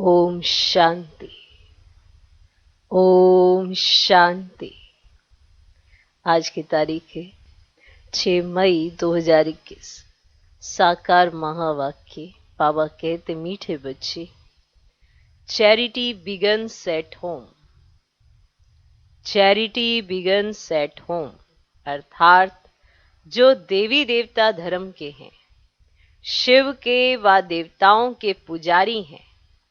ओम शांति। ओम शांति। आज की तारीख है 6 मई 2021। साकार महावाक्य। बाबा कहते मीठे बच्चे, charity begins at home. Charity begins at home अर्थात जो देवी देवता धर्म के हैं, शिव के व देवताओं के पुजारी हैं,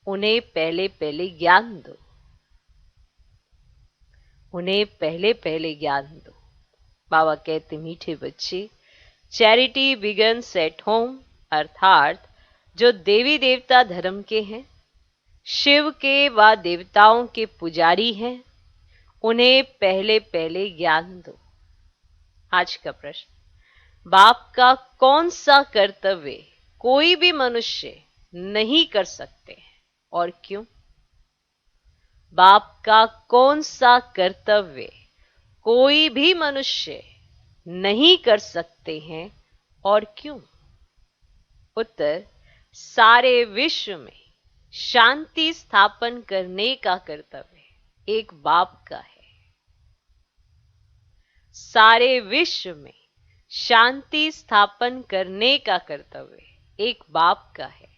उन्हें पहले पहले ज्ञान दो। उन्हें पहले पहले ज्ञान दो। बाबा कहते मीठे बच्चे, चैरिटी बिगन्स एट होम अर्थात जो देवी देवता धर्म के हैं, शिव के व देवताओं के पुजारी हैं, उन्हें पहले पहले ज्ञान दो। आज का प्रश्न, बाप का कौन सा कर्तव्य कोई भी मनुष्य नहीं कर सकते और क्यों? बाप का कौन सा कर्तव्य कोई भी मनुष्य नहीं कर सकते हैं और क्यों? उत्तर, सारे विश्व में शांति स्थापन करने का कर्तव्य एक बाप का है। सारे विश्व में शांति स्थापन करने का कर्तव्य एक बाप का है।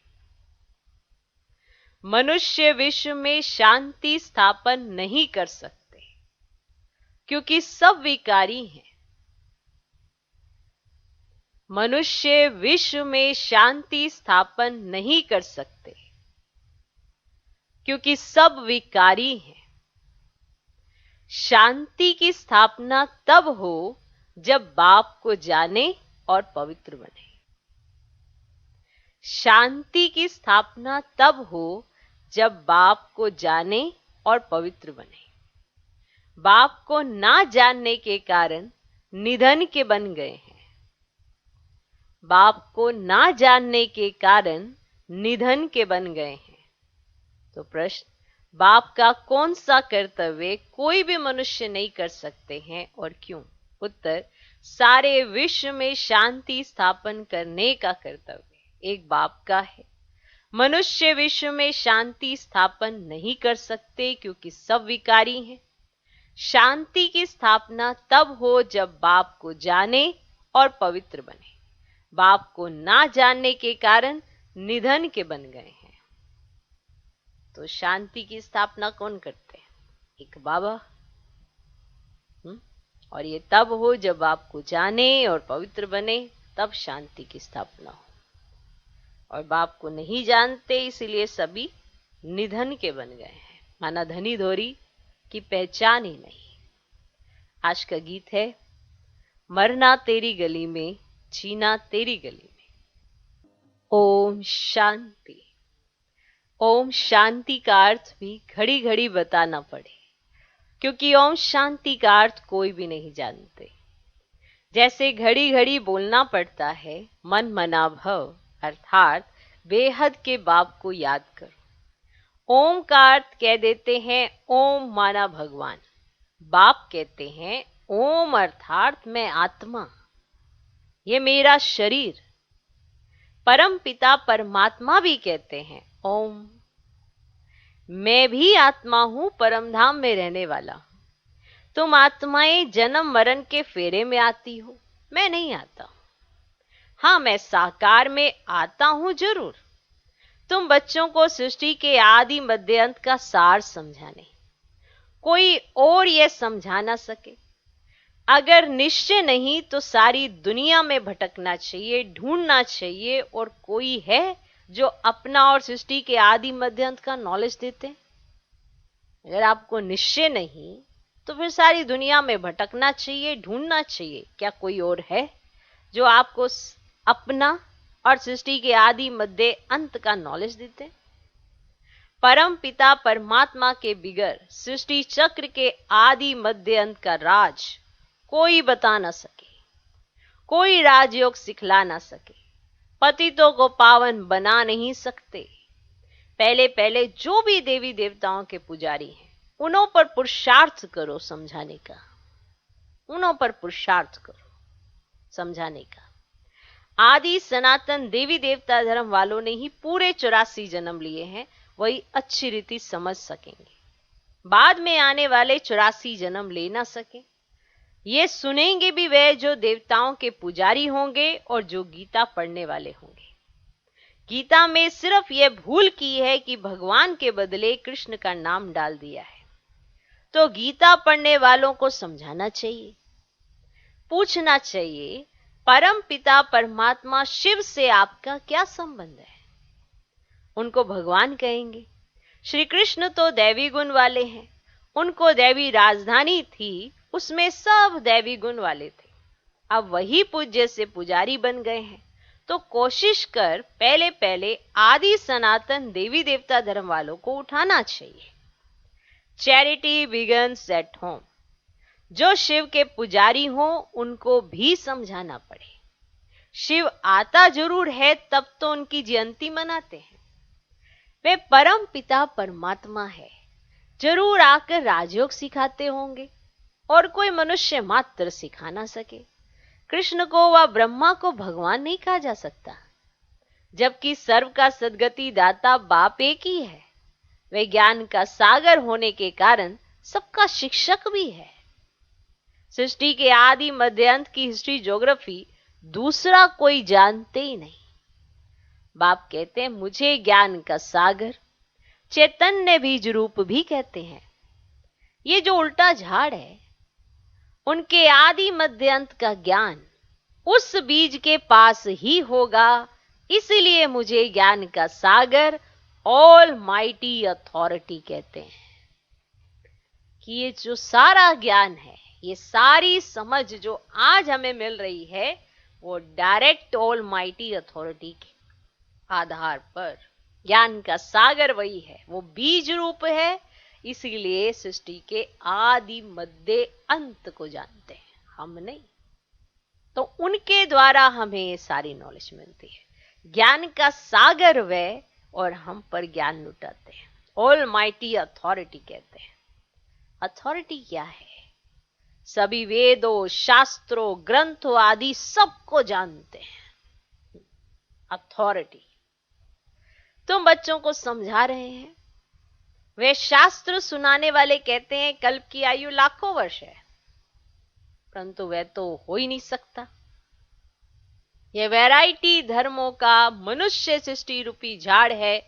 मनुष्य विश्व में शांति स्थापन नहीं कर सकते क्योंकि सब विकारी हैं। मनुष्य विश्व में शांति स्थापन नहीं कर सकते क्योंकि सब विकारी हैं। शांति की स्थापना तब हो जब बाप को जाने और पवित्र बने। शांति की स्थापना तब हो जब बाप को जाने और पवित्र बने। बाप को ना जानने के कारण निधन के बन गए हैं। बाप को ना जानने के कारण निधन के बन गए हैं। तो प्रश्न, बाप का कौन सा कर्तव्य कोई भी मनुष्य नहीं कर सकते हैं और क्यों? उत्तर, सारे विश्व में शांति स्थापन करने का कर्तव्य एक बाप का है। मनुष्य विश्व में शांति स्थापन नहीं कर सकते क्योंकि सब विकारी हैं। शांति की स्थापना तब हो जब बाप को जाने और पवित्र बने। बाप को ना जानने के कारण निधन के बन गए हैं। तो शांति की स्थापना कौन करते हैं? एक बाबा। और ये तब हो जब बाप को जाने और पवित्र बने, तब शांति की स्थापना हो। और बाप को नहीं जानते, इसीलिए सभी निधन के बन गए हैं। माना धनी धोरी की पहचान ही नहीं। आज का गीत है, मरना तेरी गली में, जीना तेरी गली में। ओम शांति। ओम शांति का अर्थ भी घड़ी घड़ी बताना पड़े, क्योंकि ओम शांति का अर्थ कोई भी नहीं जानते। जैसे घड़ी घड़ी बोलना पड़ता है, मन मना भव अर्थात बेहद के बाप को याद करो। ओम का अर्थ कह देते हैं ओम माना भगवान। बाप कहते हैं ओम अर्थात मैं आत्मा, ये मेरा शरीर। परम पिता परमात्मा भी कहते हैं ओम, मैं भी आत्मा हूं, परम धाम में रहने वाला। तुम आत्माएं जन्म मरण के फेरे में आती हो, मैं नहीं आता। हाँ, मैं साकार में आता हूं जरूर। तुम बच्चों को सृष्टि के आदि मध्य अंत का सार समझाने, कोई और यह समझा ना सके। अगर निश्चय नहीं तो सारी दुनिया में भटकना चाहिए, ढूंढना चाहिए, और कोई है जो अपना और सृष्टि के आदि मध्य अंत का नॉलेज देते। अगर आपको निश्चय नहीं तो फिर सारी दुनिया में भटकना चाहिए, ढूंढना चाहिए। क्या कोई और है जो आपको अपना और सृष्टि के आदि मध्य अंत का नॉलेज देते? परम पिता परमात्मा के बिगर सृष्टि चक्र के आदि मध्य अंत का राज कोई बता ना सके, कोई राजयोग सिखला ना सके, पतितों को पावन बना नहीं सकते। पहले पहले जो भी देवी देवताओं के पुजारी हैं, उन्हों पर पुरुषार्थ करो समझाने का। उन्हों पर पुरुषार्थ करो समझाने का। आदि सनातन देवी देवता धर्म वालों ने ही पूरे 84 जन्म लिए हैं वही अच्छी रीति समझ सकेंगे। बाद में आने वाले 84 जन्म ले ना सके, ये सुनेंगे भी वे जो देवताओं के पुजारी होंगे और जो गीता पढ़ने वाले होंगे। गीता में सिर्फ यह भूल की है कि भगवान के बदले कृष्ण का नाम डाल दिया है। तो गीता पढ़ने वालों को समझाना चाहिए, पूछना चाहिए, परम पिता परमात्मा शिव से आपका क्या संबंध है? उनको भगवान कहेंगे। श्री कृष्ण तो दैवी गुण वाले हैं, उनको दैवी राजधानी थी, उसमें सब दैवी गुण वाले थे। अब वही पूज्य से पुजारी बन गए हैं, तो कोशिश कर पहले पहले आदि सनातन देवी देवता धर्म वालों को उठाना चाहिए। Charity begins at home. जो शिव के पुजारी हों उनको भी समझाना पड़े। शिव आता जरूर है, तब तो उनकी जयंती मनाते हैं। वे परम पिता परमात्मा है, जरूर आकर राजयोग सिखाते होंगे और कोई मनुष्य मात्र सिखा ना सके। कृष्ण को व ब्रह्मा को भगवान नहीं कहा जा सकता, जबकि सर्व का सद्गति दाता बाप एक ही है। वे ज्ञान का सागर होने के कारण सबका शिक्षक भी है। सृष्टि के आदि मध्य अंत की हिस्ट्री ज्योग्राफी दूसरा कोई जानते ही नहीं। बाप कहते हैं मुझे ज्ञान का सागर, चैतन्य बीज रूप भी कहते हैं। ये जो उल्टा झाड़ है, उनके आदि मध्य अंत का ज्ञान उस बीज के पास ही होगा, इसलिए मुझे ज्ञान का सागर ऑल माइटी अथॉरिटी कहते हैं। कि ये जो सारा ज्ञान है, ये सारी समझ जो आज हमें मिल रही है, वो डायरेक्ट ऑल माइटी अथॉरिटी के आधार पर। ज्ञान का सागर वही है, वो बीज रूप है, इसीलिए सृष्टि के आदि मध्य अंत को जानते हैं, हम नहीं। तो उनके द्वारा हमें ये सारी नॉलेज मिलती है। ज्ञान का सागर वह, और हम पर ज्ञान लुटाते हैं। ऑल माइटी अथॉरिटी कहते हैं। अथॉरिटी क्या है? सभी वेदों, शास्त्रों, ग्रंथों आदि सबको जानते हैं। अथॉरिटी। तुम बच्चों को समझा रहे हैं, वे शास्त्र सुनाने वाले कहते हैं कल्प की आयु लाखों वर्ष है, परंतु वह तो हो ही नहीं सकता। यह वैरायटी धर्मों का मनुष्य सृष्टि रूपी झाड़ है,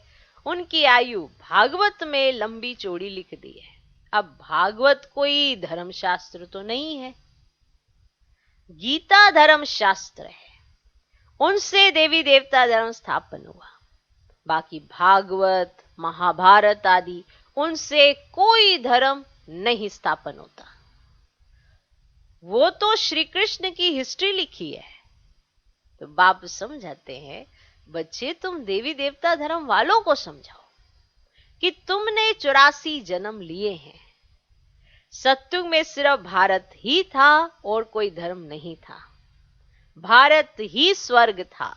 उनकी आयु भागवत में लंबी चौड़ी लिख दी है। अब भागवत कोई धर्म शास्त्र तो नहीं है, गीता धर्म शास्त्र है, उनसे देवी देवता धर्म स्थापन हुआ। बाकी भागवत, महाभारत आदि, उनसे कोई धर्म नहीं स्थापन होता। वो तो श्री कृष्ण की हिस्ट्री लिखी है। तो बाप समझाते हैं, बच्चे तुम देवी देवता धर्म वालों को समझाओ कि तुमने 84 जन्म लिए हैं। सत्युग में सिर्फ भारत ही था और कोई धर्म नहीं था। भारत ही स्वर्ग था,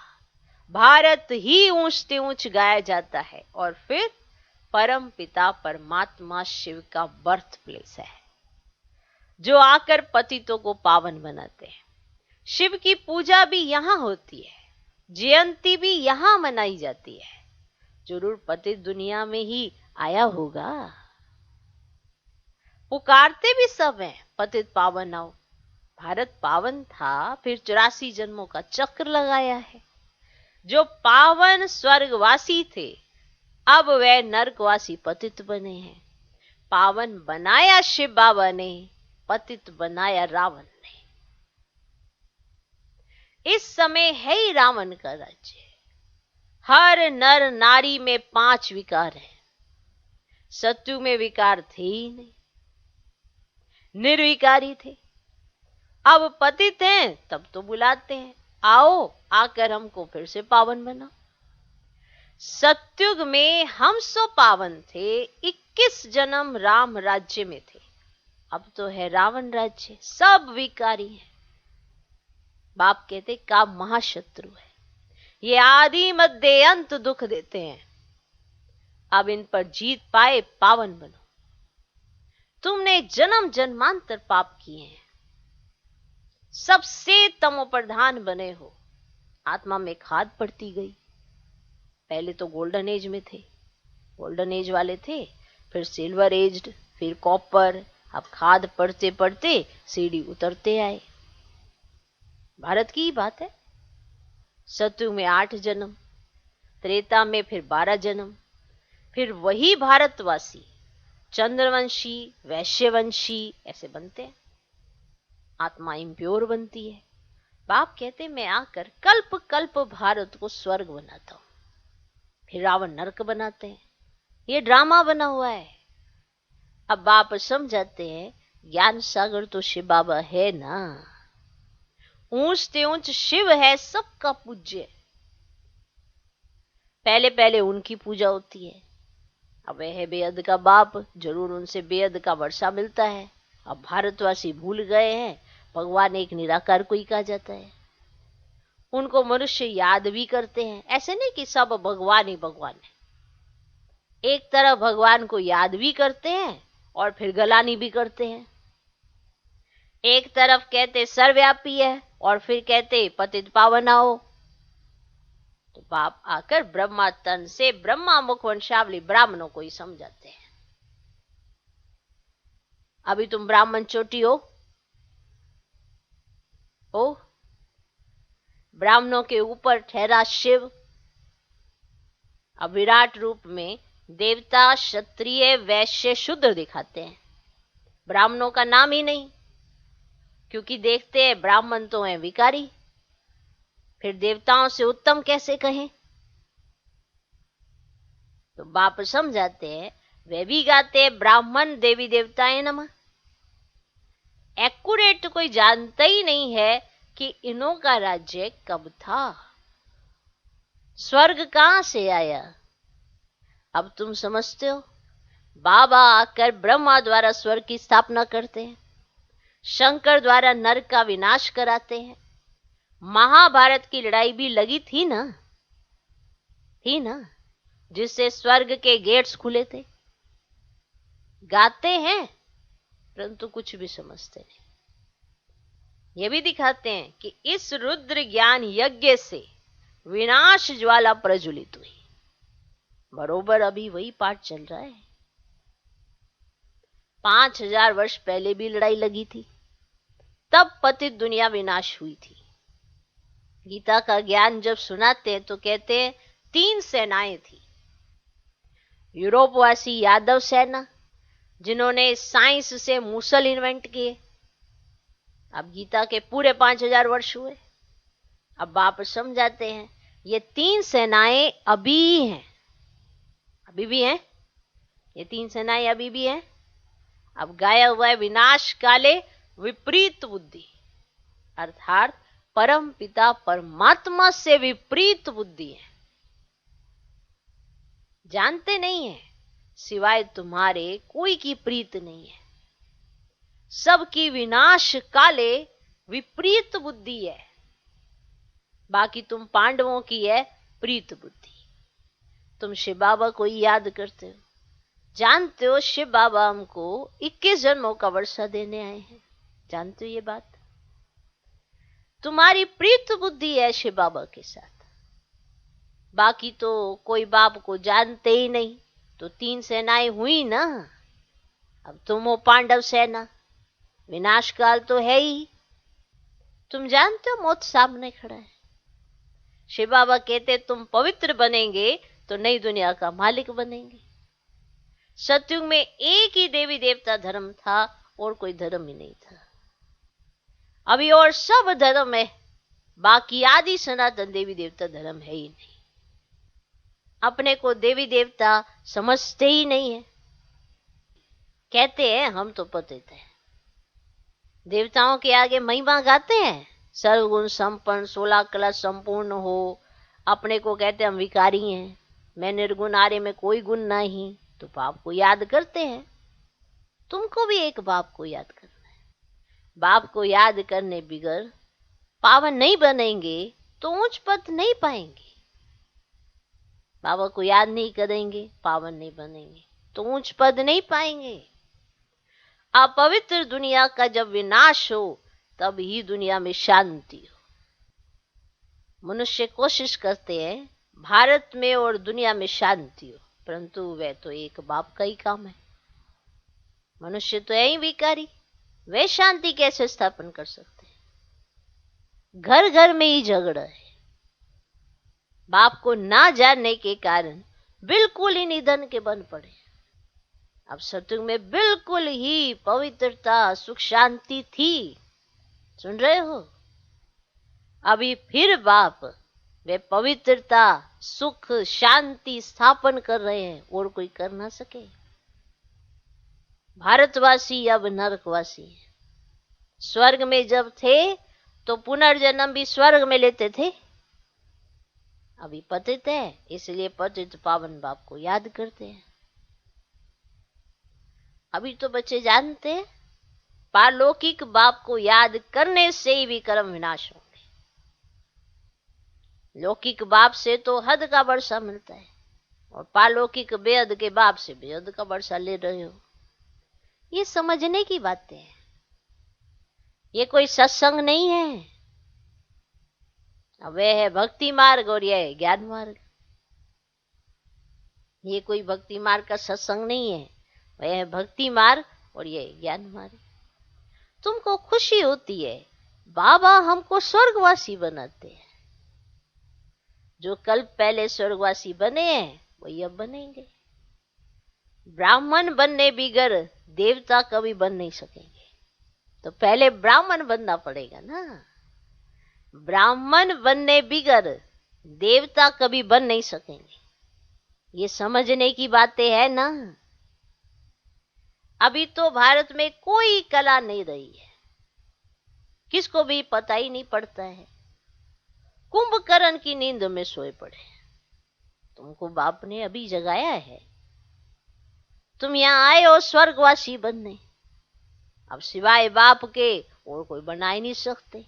भारत ही ऊंच से ऊंच गाया जाता है, और फिर परम पिता परमात्मा शिव का बर्थ प्लेस है, जो आकर पतितों को पावन बनाते हैं। शिव की पूजा भी यहां होती है, जयंती भी यहां मनाई जाती है। जरूर पतित दुनिया में ही आया होगा। पुकारते भी सब हैं, पतित पावन आओ। भारत पावन था, फिर 84 जन्मों का चक्र लगाया है। जो पावन स्वर्गवासी थे, अब वे नरकवासी पतित बने हैं। पावन बनाया शिव बाबा ने, पतित बनाया रावण ने। इस समय है ही रावण का राज्य। हर नर नारी में 5 विकार हैं। सत्युग में विकार थे ही नहीं, निर्विकारी थे। अब पतित हैं, तब तो बुलाते हैं, आओ आकर हमको फिर से पावन बनाओ। सत्युग में हम सो पावन थे, 21 जन्म राम राज्य में थे। अब तो है रावण राज्य, सब विकारी हैं। बाप कहते काम महाशत्रु है, ये आदि मध्य अंत दुख देते हैं। अब इन पर जीत पाए, पावन बनो। तुमने जन्म जन्मांतर पाप किए हैं, सबसे तमो प्रधान बने हो। आत्मा में खाद पड़ती गई। पहले तो गोल्डन एज में थे, गोल्डन एज वाले थे, फिर सिल्वर एज्ड, फिर कॉपर, अब खाद पढ़ते पढ़ते सीढ़ी उतरते आए। भारत की ही बात है। सतयुग में 8 जन्म, त्रेता में फिर 12 जन्म, फिर वही भारतवासी चंद्रवंशी, वैश्यवंशी ऐसे बनते हैं। आत्मा इम्प्योर बनती है। बाप कहते मैं आकर कल्प कल्प भारत को स्वर्ग बनाता हूं, फिर रावण नरक बनाते हैं। ये ड्रामा बना हुआ है। अब बाप समझाते हैं ज्ञान सागर तो शिव बाबा है ना, ऊंच ते ऊंच शिव है सबका पूज्य। पहले पहले उनकी पूजा होती है। अब वह है बेअद का बाप, जरूर उनसे बेअद का वर्षा मिलता है। अब भारतवासी भूल गए हैं भगवान एक निराकार को ही कहा जाता है। उनको मनुष्य याद भी करते हैं, ऐसे नहीं कि सब भगवान ही भगवान है। एक तरफ भगवान को याद भी करते हैं और फिर गलानी भी करते हैं। एक तरफ कहते सर्वव्यापी है और फिर कहते पतित पावन आओ। तो बाप आकर ब्रह्मा तन से ब्रह्मा मुख वंशावली ब्राह्मणों को ही समझाते हैं। अभी तुम ब्राह्मण चोटी हो, ब्राह्मणों के ऊपर ठहरा शिव। अब विराट रूप में देवता, क्षत्रिय, वैश्य, शूद्र दिखाते हैं, ब्राह्मणों का नाम ही नहीं, क्योंकि देखते हैं ब्राह्मण तो हैं विकारी, फिर देवताओं से उत्तम कैसे कहें। तो बाप समझाते हैं, वे भी गाते ब्राह्मण देवी देवताएं नमः। एक्यूरेट कोई जानता ही नहीं है कि इन्हों का राज्य कब था, स्वर्ग कहां से आया। अब तुम समझते हो। बाबा आकर ब्रह्मा द्वारा स्वर्ग की स्थापना करते हैं, शंकर द्वारा नरक का विनाश कराते हैं। महाभारत की लड़ाई भी लगी थी ना, जिससे स्वर्ग के गेट्स खुले थे। गाते हैं परंतु कुछ भी समझते नहीं। ये भी दिखाते हैं कि इस रुद्र ज्ञान यज्ञ से विनाश ज्वाला प्रज्वलित हुई। बरोबर अभी वही पाठ चल रहा है। 5000 वर्ष पहले भी लड़ाई लगी थी, तब पतित दुनिया विनाश हुई थी। गीता का ज्ञान जब सुनाते हैं तो कहते हैं 3 सेनाएं थी। यूरोपवासी यादव सेना, जिन्होंने साइंस से मूसल इन्वेंट किए। अब गीता के पूरे 5000 वर्ष हुए। अब बाप समझाते हैं ये 3 सेनाएं अभी हैं, अभी भी हैं। ये 3 सेनाएं अभी भी हैं। अब गाया हुआ है विनाश काले विपरीत बुद्धि, अर्थात परम पिता परमात्मा से विपरीत बुद्धि है। जानते नहीं है सिवाय तुम्हारे कोई की प्रीत नहीं है। सबकी विनाश काले विपरीत बुद्धि है, बाकी तुम पांडवों की है प्रीत बुद्धि। तुम शिव बाबा को ही याद करते हो, जानते हो शिव बाबा हमको 21 जन्मों का वर्षा देने आए हैं। जानते हो ये बात? तुम्हारी प्रीत बुद्धि है शिव बाबा के साथ, बाकी तो कोई बाप को जानते ही नहीं। तो 3 सेनाएं हुई ना। अब तुम हो पांडव सेना, विनाश काल तो है ही। तुम जानते हो मौत सामने खड़ा है। शिव बाबा कहते तुम पवित्र बनेंगे तो नई दुनिया का मालिक बनेंगे। सतयुग में एक ही देवी देवता धर्म था और कोई धर्म ही नहीं था। अभी और सब धर्म है, बाकी आदि सनातन देवी देवता धर्म है ही नहीं। अपने को देवी देवता समझते ही नहीं है। कहते हैं हम तो पतित हैं, देवताओं के आगे महिमा गाते हैं, सर्वगुण संपन्न 16 कला संपूर्ण हो। अपने को कहते हम विकारी हैं, मैं निर्गुण, आर्य में कोई गुण नहीं। तो बाप को याद करते हैं। तुमको भी एक बाप को याद करना है। बाप को याद करने बिगर पावन नहीं बनेंगे तो उच्च पद नहीं पाएंगे। बाबा को याद नहीं करेंगे, पावन नहीं बनेंगे तो ऊंच पद नहीं पाएंगे। अपवित्र दुनिया का जब विनाश हो तब ही दुनिया में शांति हो। मनुष्य कोशिश करते हैं भारत में और दुनिया में शांति हो, परंतु वह तो एक बाप का ही काम है। मनुष्य तो है ही विकारी, वे शांति कैसे स्थापन कर सकते हैं? घर घर में ही झगड़ा है। बाप को ना जानने के कारण बिल्कुल ही निधन के बन पड़े। अब सतयुग में बिल्कुल ही पवित्रता, सुख, शांति थी। सुन रहे हो? अभी फिर बाप वे पवित्रता, सुख, शांति स्थापन कर रहे हैं और कोई कर ना सके। भारतवासी अब नरकवासी है। स्वर्ग में जब थे तो पुनर्जन्म भी स्वर्ग में लेते थे। अभी पतित है, इसलिए पतित पावन बाप को याद करते हैं। अभी तो बच्चे जानते हैं पारलौकिक बाप को याद करने से ही भी कर्म विनाश होंगे। लौकिक बाप से तो हद का वर्षा मिलता है और पारलौकिक बेहद के बाप से बेहद का वर्षा ले रहे हो। ये समझने की बातें हैं। ये कोई सत्संग नहीं है। अब वह है भक्ति मार्ग और यह है ज्ञान मार्ग। ये कोई भक्ति मार्ग का सत्संग नहीं है, वह है भक्ति मार्ग और यह है ज्ञान मार्ग। तुमको खुशी होती है बाबा हमको स्वर्गवासी बनाते हैं। जो कल पहले स्वर्गवासी बने हैं वही अब बनेंगे। ब्राह्मण बनने बिगर देवता कभी बन नहीं सकेंगे, तो पहले ब्राह्मण बनना पड़ेगा ना। ब्राह्मण बनने बिगर देवता कभी बन नहीं सकेंगे। ये समझने की बातें है ना। अभी तो भारत में कोई कला नहीं रही है, किसको भी पता ही नहीं पड़ता है। कुंभकर्ण की नींद में सोए पड़े। तुमको बाप ने अभी जगाया है। तुम यहां आए हो स्वर्गवासी बनने। अब सिवाय बाप के और कोई बना ही नहीं सकते।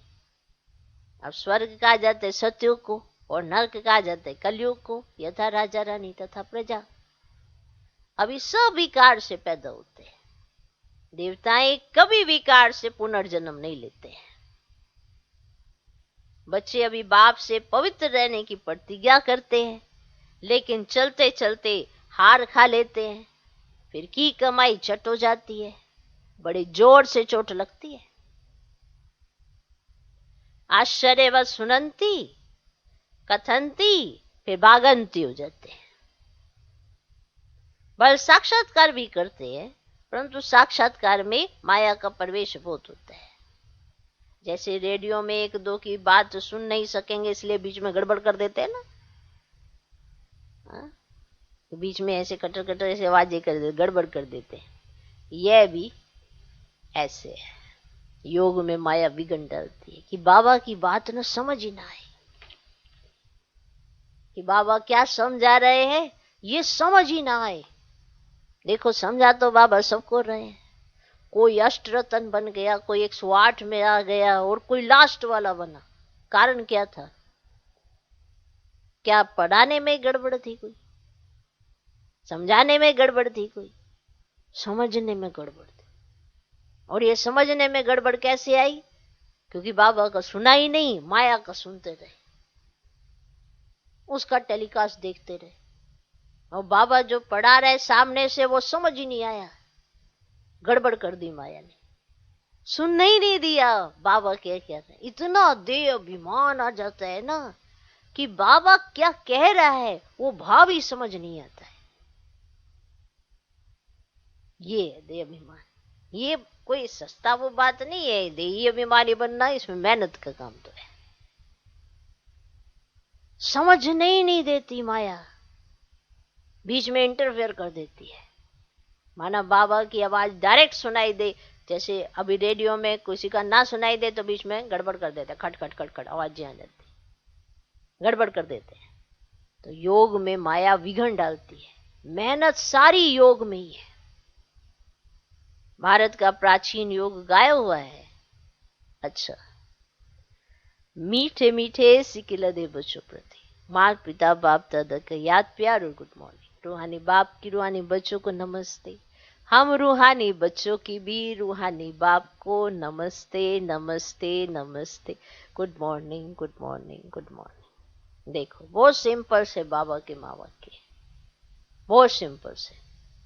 अब स्वर्ग कहा जाते सतयुग को और नरक कहा जाते कलयुग को, यथा राजा रानी तथा प्रजा। अभी सब विकार से पैदा होते हैं। देवताएं कभी विकार से पुनर्जन्म नहीं लेते हैं। बच्चे अभी बाप से पवित्र रहने की प्रतिज्ञा करते हैं, लेकिन चलते चलते हार खा लेते हैं। फिर की कमाई चट हो जाती है, बड़े जोर से चोट लगती है। आश्चर्यवत सुनंती कथंती, फिर भागंती हो जाते हैं। बल साक्षात्कार भी करते हैं, परंतु साक्षात्कार में माया का प्रवेश बहुत होता है। जैसे रेडियो में एक दो की बात सुन नहीं सकेंगे इसलिए बीच में गड़बड़ कर देते हैं ना। बीच में ऐसे कटर कटर ऐसे आवाजें कर देते, गड़बड़ कर देते हैं। यह भी ऐसे है। योग में माया विघन डालती है कि बाबा की बात न समझ ही ना आए, कि बाबा क्या समझा रहे हैं ये समझ ही ना आए। देखो समझा तो बाबा सबको रहे हैं। कोई अष्टरतन बन गया, कोई 108 में आ गया और कोई लास्ट वाला बना। कारण क्या था? क्या पढ़ाने में गड़बड़ थी कोई? समझाने में गड़बड़ थी कोई? समझने में गड़बड़ थी। और ये समझने में गड़बड़ कैसे आई? क्योंकि बाबा का सुना ही नहीं, माया का सुनते रहे, उसका टेलीकास्ट देखते रहे। और बाबा जो पढ़ा रहे सामने से वो समझ ही नहीं आया, गड़बड़ कर दी माया ने, सुन ही नहीं दिया बाबा क्या कह रहे। इतना देह अभिमान आ जाता है ना कि बाबा क्या कह रहा है वो भाव ही समझ नहीं आता है। ये है देह अभिमान। ये कोई सस्ता वो बात नहीं है। देही अभिमानी बनना इसमें मेहनत का काम तो है। समझने ही नहीं देती माया, बीच में इंटरफेयर कर देती है। माना बाबा की आवाज डायरेक्ट सुनाई दे, जैसे अभी रेडियो में किसी का ना सुनाई दे तो बीच में गड़बड़ कर देते, खट खट खट खट आवाजें आ जाती, गड़बड़ कर देते हैं। तो योग में माया विघन डालती है। मेहनत सारी योग में ही है। भारत का प्राचीन योग गाया हुआ है। अच्छा, मीठे मीठे सिकिल दे बच्चों प्रति, माता पिता बाप दादा का याद प्यार और गुड मॉर्निंग। रूहानी बाप की रूहानी बच्चों को नमस्ते। हम रूहानी बच्चों की भी रूहानी बाप को नमस्ते नमस्ते नमस्ते। Good morning good morning good morning. देखो बहुत सिंपल से बाबा के माँ वाक्य। बहुत सिंपल से,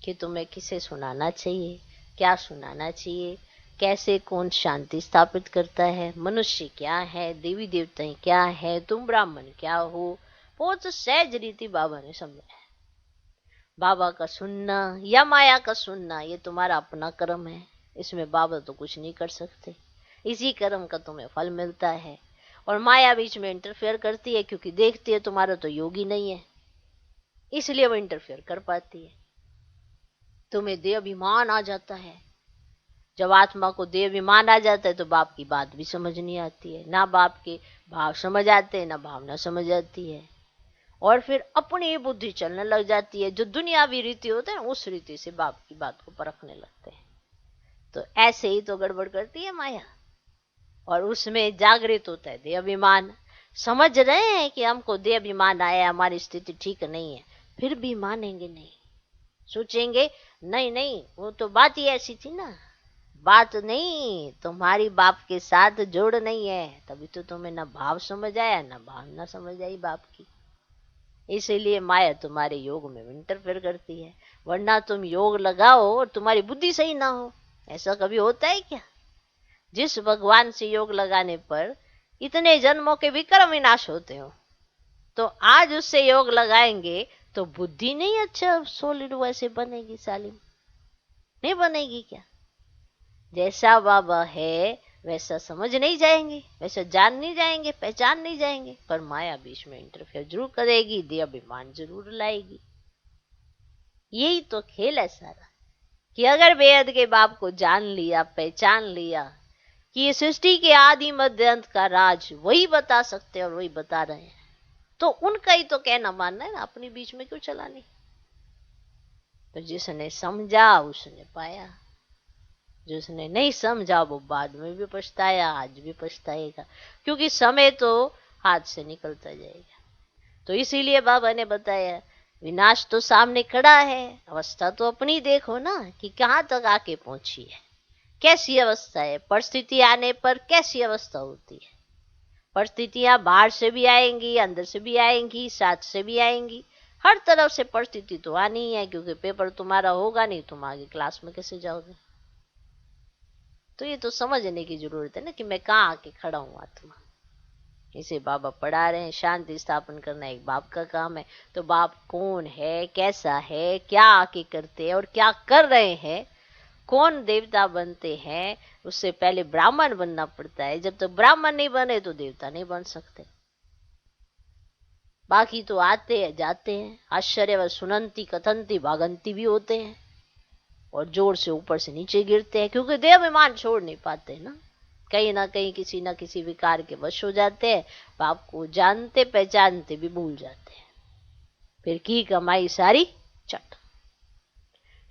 कि तुम्हें किसे सुनाना चाहिए, क्या सुनाना चाहिए, कैसे कौन शांति स्थापित करता है, मनुष्य क्या है, देवी देवता क्या है, तुम ब्राह्मण क्या हो। बहुत सहज रीति बाबा ने समझाया। बाबा का सुनना या माया का सुनना ये तुम्हारा अपना कर्म है, इसमें बाबा तो कुछ नहीं कर सकते। इसी कर्म का तुम्हें फल मिलता है। और माया बीच में इंटरफेयर करती है, क्योंकि देखती है तुम्हारा तो योग ही नहीं है, इसलिए वो इंटरफेयर कर पाती है। तुम्हें देह अभिमान आ जाता है। जब आत्मा को देह अभिमान आ जाता है तो बाप की बात भी समझ नहीं आती है, ना बाप के भाव समझ आते हैं, ना भावना समझ आती है। और फिर अपनी बुद्धि चलने लग जाती है, जो दुनियावी रीति होते हैं उस रीति से बाप की बात को परखने लगते हैं। तो ऐसे ही तो गड़बड़ करती है माया। और उसमें जागृत होता है देह अभिमान। समझ रहे हैं कि हमको देह अभिमान आया, हमारी स्थिति ठीक नहीं है, फिर भी मानेंगे नहीं। सोचेंगे नहीं नहीं, वो तो बात ही ऐसी थी ना। बात नहीं, तुम्हारी बाप के साथ जोड़ नहीं है, तभी तो तुम्हें ना भाव समझ आया, ना भावना समझ आई बाप की। इसीलिए माया तुम्हारे योग में इंटरफेयर करती है। वरना तुम योग लगाओ और तुम्हारी बुद्धि सही ना हो, ऐसा कभी होता है क्या? जिस भगवान से योग लगाने पर इतने जन्मों के विक्रम विनाश होते हो, तो आज उससे योग लगाएंगे तो बुद्धि नहीं अच्छा सॉलिड वैसे बनेगी, सालिम नहीं बनेगी क्या? जैसा बाबा है वैसा समझ नहीं जाएंगे, वैसा जान नहीं जाएंगे, पहचान नहीं जाएंगे, पर माया बीच में इंटरफेयर जरूर करेगी, देह अभिमान जरूर लाएगी। यही तो खेल है सारा, कि अगर बेहद के बाप को जान लिया, पहचान लिया कि ये सृष्टि के आदि मध्य अंत का राज वही बता सकते हैं और वही बता रहे हैं, तो उनका ही तो कहना मानना है ना, अपनी बीच में क्यों चलानी। तो जिसने समझा उसने पाया, जिसने नहीं समझा वो बाद में भी पछताया, आज भी पछताएगा, क्योंकि समय तो हाथ से निकलता जाएगा। तो इसीलिए बाबा ने बताया विनाश तो सामने खड़ा है, अवस्था तो अपनी देखो ना कि कहाँ तक आके पहुंची है, कैसी अवस्था है। परिस्थिति आने पर कैसी अवस्था होती है। परिस्थितियां बाहर से भी आएंगी, अंदर से भी आएंगी, साथ से भी आएंगी, हर तरफ से परिस्थिति तो आनी है, क्योंकि पेपर तुम्हारा होगा नहीं, तुम आगे क्लास में कैसे जाओगे। तो ये तो समझने की जरूरत है ना कि मैं कहाँ आके खड़ा हूँ आत्मा। इसे बाबा पढ़ा रहे हैं, शांति स्थापन करना एक बाप का काम है। तो बाप कौन है, कैसा है, क्या आके करते हैं और क्या कर रहे हैं, कौन देवता बनते हैं, उससे पहले ब्राह्मण बनना पड़ता है। जब तक ब्राह्मण नहीं बने तो देवता नहीं बन सकते। बाकी तो आते हैं जाते हैं, आश्चर्य व सुनंती कथंती भागंती भी होते हैं, और जोर से ऊपर से नीचे गिरते हैं, क्योंकि देह अभिमान छोड़ नहीं पाते ना, कहीं ना कहीं किसी ना किसी विकार के वश हो जाते हैं, बाप को जानते पहचानते भी भूल जाते हैं, फिर की कमाई सारी चट।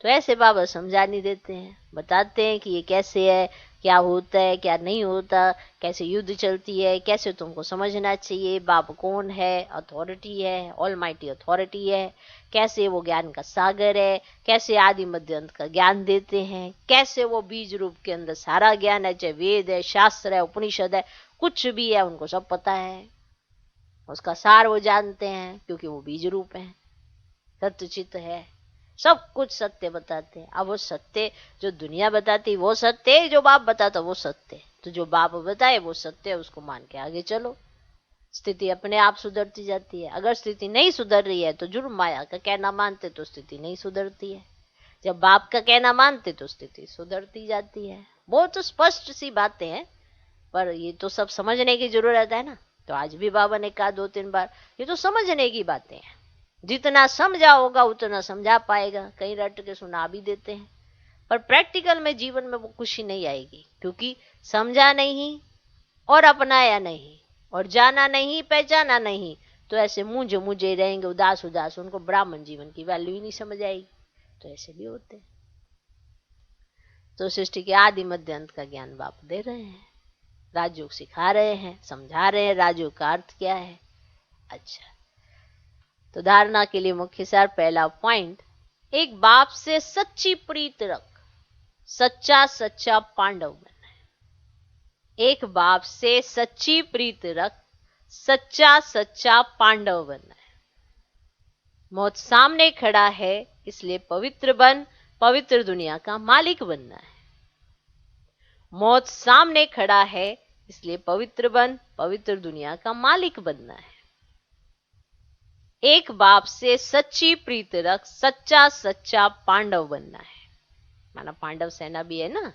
तो ऐसे बाबा समझा नहीं देते हैं, बताते हैं कि ये कैसे है, क्या होता है, क्या नहीं होता, कैसे युद्ध चलती है, कैसे तुमको समझना चाहिए, बाप कौन है, अथॉरिटी है, ऑलमाइटी अथॉरिटी है, कैसे वो ज्ञान का सागर है, कैसे आदि मध्य अंत का ज्ञान देते हैं, कैसे वो बीज रूप के अंदर सारा ज्ञान है, चाहे वेद है, शास्त्र है, उपनिषद है, कुछ भी है उनको सब पता है, उसका सार वो जानते हैं, क्योंकि वो बीज रूप है, सत्यचित है, सब कुछ सत्य बताते हैं। अब वो सत्य जो दुनिया बताती वो सत्य है, जो बाप बताता वो सत्य है। तो जो बाप बताए वो सत्य है, उसको मान के आगे चलो, स्थिति अपने आप सुधरती जाती है। अगर स्थिति नहीं सुधर रही है तो जुर्म माया का कहना मानते तो स्थिति नहीं सुधरती है, जब बाप का कहना मानते तो स्थिति सुधरती जाती है। बहुत तो स्पष्ट सी बातें हैं, पर ये तो सब समझने की जरूरत है ना। तो आज भी बाबा ने कहा 2-3 बार, ये तो समझने की बातें हैं, जितना समझा होगा उतना समझा पाएगा। कहीं रट के सुना भी देते हैं, पर प्रैक्टिकल में जीवन में वो खुशी नहीं आएगी, क्योंकि समझा नहीं और अपनाया नहीं और जाना नहीं, पहचाना नहीं, तो ऐसे मुझे मुझे रहेंगे, उदास उदास, उनको ब्राह्मण जीवन की वैल्यू ही नहीं समझ आएगी। तो ऐसे भी होते हैं। तो सृष्टि के आदि मध्य अंत का ज्ञान बाप दे रहे हैं, राजयोग सिखा रहे हैं, समझा रहे हैं राजयोग का अर्थ क्या है। अच्छा, तो धारणा के लिए मुख्य सार, पहला पॉइंट, एक बाप से सच्ची प्रीत रख, सच्चा सच्चा पांडव बनना है। एक बाप से सच्ची प्रीत रख, सच्चा सच्चा पांडव बनना है। मौत सामने खड़ा है, इसलिए पवित्र बन, पवित्र दुनिया का मालिक बनना है। मौत सामने खड़ा है, इसलिए पवित्र बन, पवित्र दुनिया का मालिक बनना है। एक बाप से सच्ची प्रीत रख, सच्चा सच्चा पांडव बनना है। माना पांडव सेना भी है ना,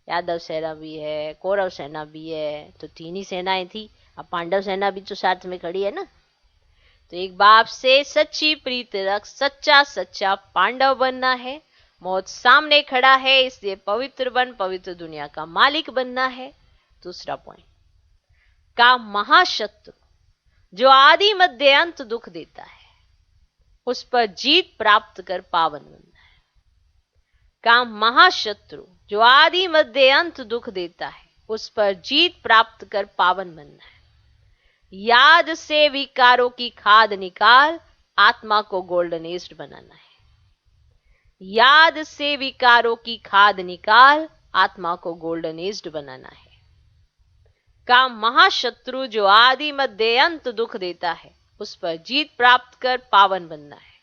यादव सेना भी है, कौरव सेना भी है, तो 3 ही सेनाएं थी। अब पांडव सेना भी तो साथ में खड़ी है ना। तो एक बाप से सच्ची प्रीत रख, सच्चा सच्चा पांडव बनना है। मौत सामने खड़ा है, इसलिए पवित्र बन, पवित्र दुनिया का मालिक बनना है। दूसरा पॉइंट, का महाशत्रु जो आदि मध्य अंत दुख देता है, उस पर जीत प्राप्त कर पावन बनना है। का महाशत्रु जो आदि मध्य अंत दुख देता है, उस पर जीत प्राप्त कर पावन बनना है। याद से विकारों की खाद निकाल, आत्मा को गोल्डन ईस्ट बनाना है। याद से विकारों की खाद निकाल, आत्मा को गोल्डन ईस्ट बनाना है। का महाशत्रु जो आदि मध्य अंत दुख देता है, उस पर जीत प्राप्त कर पावन बनना है।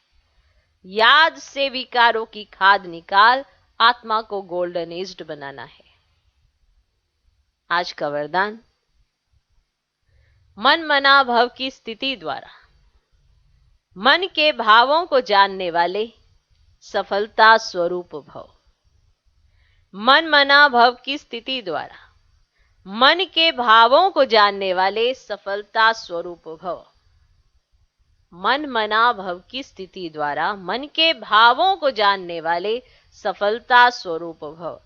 याद से विकारों की खाद निकाल, आत्मा को गोल्डन ईस्ट बनाना है। आज का वरदान, मन मना भव की स्थिति द्वारा मन के भावों को जानने वाले सफलता स्वरूप भव। मन मना भव की स्थिति द्वारा मन के भावों को जानने वाले सफलता स्वरूप भव। मन मना भव की स्थिति द्वारा मन के भावों को जानने वाले सफलता स्वरूप भव।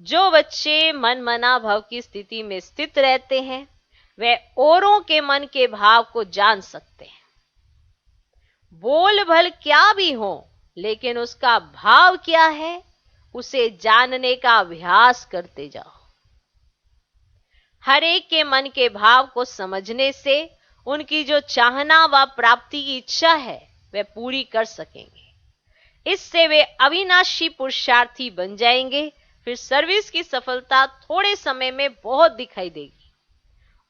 जो बच्चे मन मना भव की स्थिति में स्थित रहते हैं, वे औरों के मन के भाव को जान सकते हैं। बोल भल क्या भी हो, लेकिन उसका भाव क्या है, उसे जानने का अभ्यास करते जाओ। हर एक के मन के भाव को समझने से उनकी जो चाहना व प्राप्ति की इच्छा है, वे पूरी कर सकेंगे। इससे वे अविनाशी पुरुषार्थी बन जाएंगे। फिर सर्विस की सफलता थोड़े समय में बहुत दिखाई देगी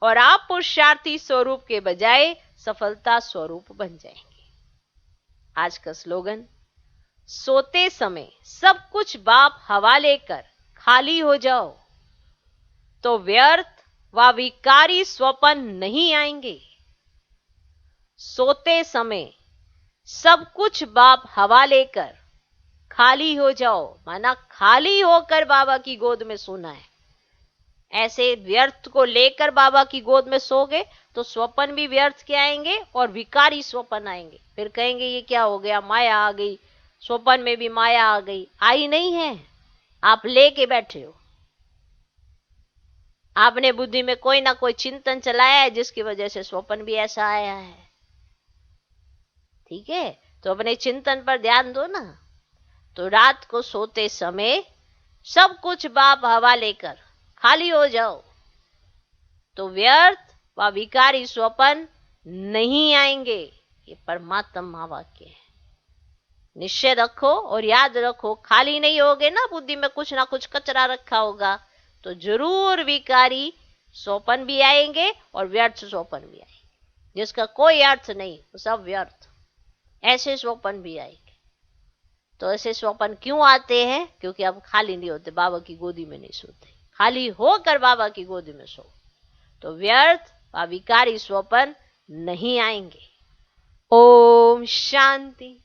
और आप पुरुषार्थी स्वरूप के बजाय सफलता स्वरूप बन जाएंगे। आज का स्लोगन, सोते समय सब कुछ बाप हवाले कर खाली हो जाओ, तो व्यर्थ व विकारी स्वप्न नहीं आएंगे। सोते समय सब कुछ बाप हवाले कर खाली हो जाओ, माना खाली होकर बाबा की गोद में सोना है। ऐसे व्यर्थ को लेकर बाबा की गोद में सोगे तो स्वप्न भी व्यर्थ के आएंगे और विकारी स्वप्न आएंगे। फिर कहेंगे ये क्या हो गया, माया आ गई, स्वप्न में भी माया आ गई। आई नहीं है, आप लेके बैठे हो। आपने बुद्धि में कोई ना कोई चिंतन चलाया है, जिसकी वजह से स्वप्न भी ऐसा आया है। ठीक है, तो अपने चिंतन पर ध्यान दो ना। तो रात को सोते समय सब कुछ बाप हवाले कर खाली हो जाओ, तो व्यर्थ व विकारी स्वप्न नहीं आएंगे। ये परमात्मा वाक्य है। निश्चय रखो और याद रखो, खाली नहीं होगे ना, बुद्धि में कुछ ना कुछ कचरा रखा होगा, तो जरूर विकारी स्वप्न भी आएंगे और व्यर्थ स्वप्न भी आएंगे, जिसका कोई अर्थ नहीं, वो सब व्यर्थ। ऐसे स्वप्न भी आएंगे। तो ऐसे स्वप्न क्यों आते हैं? क्योंकि आप खाली नहीं होते, बाबा की गोदी में नहीं सोते। खाली होकर बाबा की गोदी में सो, तो व्यर्थ व विकारी स्वप्न नहीं आएंगे। ओम शांति।